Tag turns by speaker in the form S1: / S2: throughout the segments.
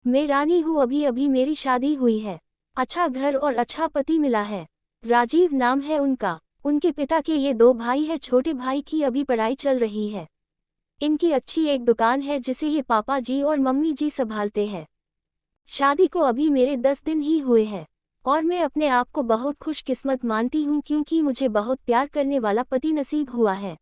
S1: मैं रानी हूँ, अभी अभी मेरी शादी हुई है। अच्छा घर और अच्छा पति मिला है। राजीव नाम है उनका। उनके पिता के ये 2 भाई है, छोटे भाई की अभी पढ़ाई चल रही है। इनकी अच्छी एक दुकान है जिसे ये पापा जी और मम्मी जी संभालते हैं। शादी को अभी मेरे 10 दिन ही हुए हैं और मैं अपने आप को बहुत खुशकिस्मत मानती हूँ क्योंकि मुझे बहुत प्यार करने वाला पति नसीब हुआ है।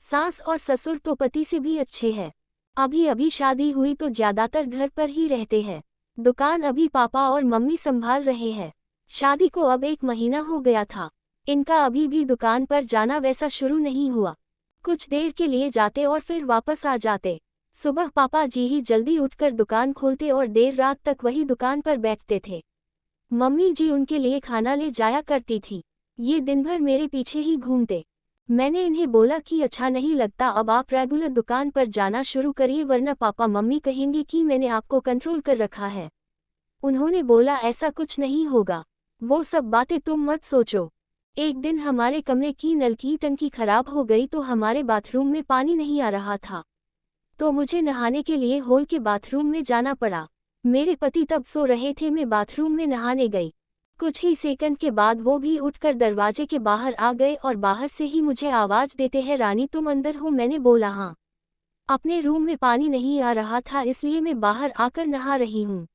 S1: सास और ससुर तो पति से भी अच्छे हैं। अभी अभी शादी हुई तो ज्यादातर घर पर ही रहते हैं। दुकान अभी पापा और मम्मी संभाल रहे हैं। शादी को अब 1 महीना हो गया था। इनका अभी भी दुकान पर जाना वैसा शुरू नहीं हुआ। कुछ देर के लिए जाते और फिर वापस आ जाते। सुबह पापा जी ही जल्दी उठकर दुकान खोलते और देर रात तक वही दुकान पर बैठते थे। मम्मी जी उनके लिए खाना ले जाया करती थी। ये दिन भर मेरे पीछे ही घूमते। मैंने इन्हें बोला कि अच्छा नहीं लगता, अब आप रेगुलर दुकान पर जाना शुरू करिए वरना पापा मम्मी कहेंगे कि मैंने आपको कंट्रोल कर रखा है। उन्होंने बोला ऐसा कुछ नहीं होगा, वो सब बातें तुम मत सोचो। एक दिन हमारे कमरे की नल की टंकी खराब हो गई तो हमारे बाथरूम में पानी नहीं आ रहा था, तो मुझे नहाने के लिए हॉल के बाथरूम में जाना पड़ा। मेरे पति तब सो रहे थे, मैं बाथरूम में नहाने गई। कुछ ही सेकंड के बाद वो भी उठकर दरवाजे के बाहर आ गए और बाहर से ही मुझे आवाज देते हैं, रानी तुम अंदर हो? मैंने बोला हाँ। अपने रूम में पानी नहीं आ रहा था इसलिए मैं बाहर आकर नहा रही हूँ।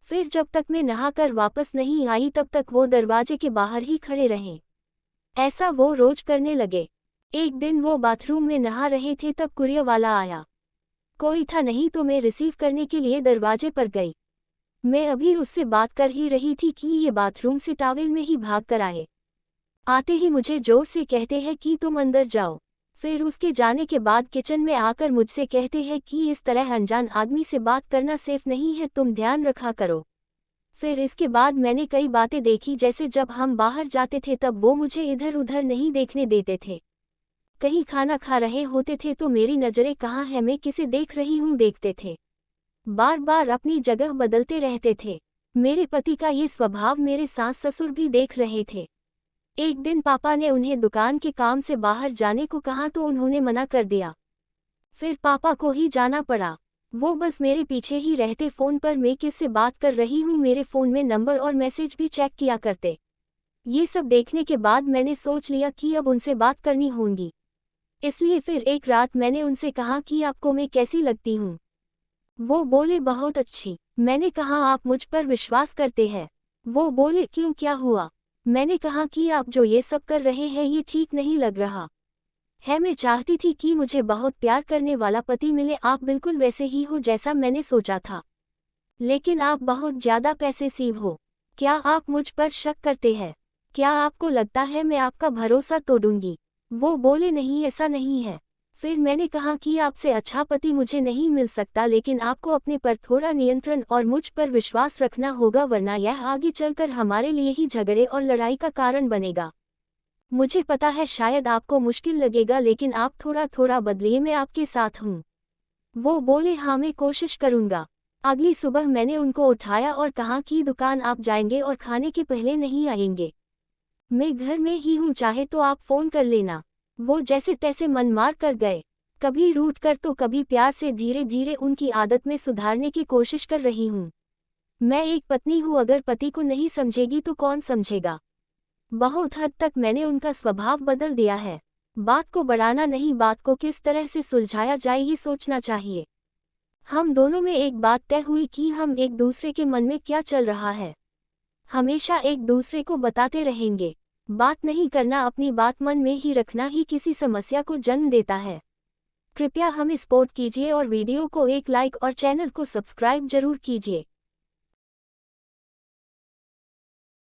S1: फिर जब तक मैं नहाकर वापस नहीं आई तब तक वो दरवाजे के बाहर ही खड़े रहे। ऐसा वो रोज करने लगे। एक दिन वो बाथरूम में नहा रहे थे तब कुरियर वाला आया। कोई था नहीं तो मैं रिसीव करने के लिए दरवाजे पर गई। मैं अभी उससे बात कर ही रही थी कि ये बाथरूम से टॉवेल में ही भाग कर आए। आते ही मुझे जोर से कहते हैं कि तुम अंदर जाओ। फिर उसके जाने के बाद किचन में आकर मुझसे कहते हैं कि इस तरह अनजान आदमी से बात करना सेफ नहीं है, तुम ध्यान रखा करो। फिर इसके बाद मैंने कई बातें देखी, जैसे जब हम बाहर जाते थे तब वो मुझे इधर उधर नहीं देखने देते थे। कहीं खाना खा रहे होते थे तो मेरी नज़रें कहाँ है, मैं किसे देख रही हूँ देखते थे। बार बार अपनी जगह बदलते रहते थे। मेरे पति का ये स्वभाव मेरे सास ससुर भी देख रहे थे। एक दिन पापा ने उन्हें दुकान के काम से बाहर जाने को कहा तो उन्होंने मना कर दिया। फिर पापा को ही जाना पड़ा। वो बस मेरे पीछे ही रहते, फ़ोन पर मैं किससे बात कर रही हूँ मेरे फ़ोन में नंबर और मैसेज भी चेक किया करते। ये सब देखने के बाद मैंने सोच लिया कि अब उनसे बात करनी होगी। इसलिए फिर एक रात मैंने उनसे कहा कि आपको मैं कैसी लगती हूँ? वो बोले बहुत अच्छी। मैंने कहा आप मुझ पर विश्वास करते हैं? वो बोले क्यों, क्या हुआ? मैंने कहा कि आप जो ये सब कर रहे हैं ये ठीक नहीं लग रहा है। मैं चाहती थी कि मुझे बहुत प्यार करने वाला पति मिले, आप बिल्कुल वैसे ही हो जैसा मैंने सोचा था, लेकिन आप बहुत ज़्यादा पैसेसिव हो। क्या आप मुझ पर शक करते हैं? क्या आपको लगता है मैं आपका भरोसा तोड़ूंगी? वो बोले नहीं, ऐसा नहीं है। फिर मैंने कहा कि आपसे अच्छा पति मुझे नहीं मिल सकता, लेकिन आपको अपने पर थोड़ा नियंत्रण और मुझ पर विश्वास रखना होगा वरना यह आगे चलकर हमारे लिए ही झगड़े और लड़ाई का कारण बनेगा। मुझे पता है शायद आपको मुश्किल लगेगा, लेकिन आप थोड़ा थोड़ा बदलिए, मैं आपके साथ हूँ। वो बोले हाँ मैं कोशिश करूँगा। अगली सुबह मैंने उनको उठाया और कहा कि दुकान आप जाएंगे और खाने के पहले नहीं आएंगे। मैं घर में ही हूँ, चाहे तो आप फ़ोन कर लेना। वो जैसे तैसे मन मार कर गए, कभी रूठ कर तो कभी प्यार से। धीरे धीरे उनकी आदत में सुधारने की कोशिश कर रही हूँ। मैं एक पत्नी हूँ, अगर पति को नहीं समझेगी तो कौन समझेगा? बहुत हद तक मैंने उनका स्वभाव बदल दिया है। बात को बढ़ाना नहीं, बात को किस तरह से सुलझाया जाए ये सोचना चाहिए। हम दोनों में एक बात तय हुई कि हम एक दूसरे के मन में क्या चल रहा है हमेशा एक दूसरे को बताते रहेंगे। बात नहीं करना, अपनी बात मन में ही रखना ही किसी समस्या को जन्म देता है। कृपया हमें सपोर्ट कीजिए और वीडियो को एक लाइक और चैनल को सब्सक्राइब जरूर कीजिए।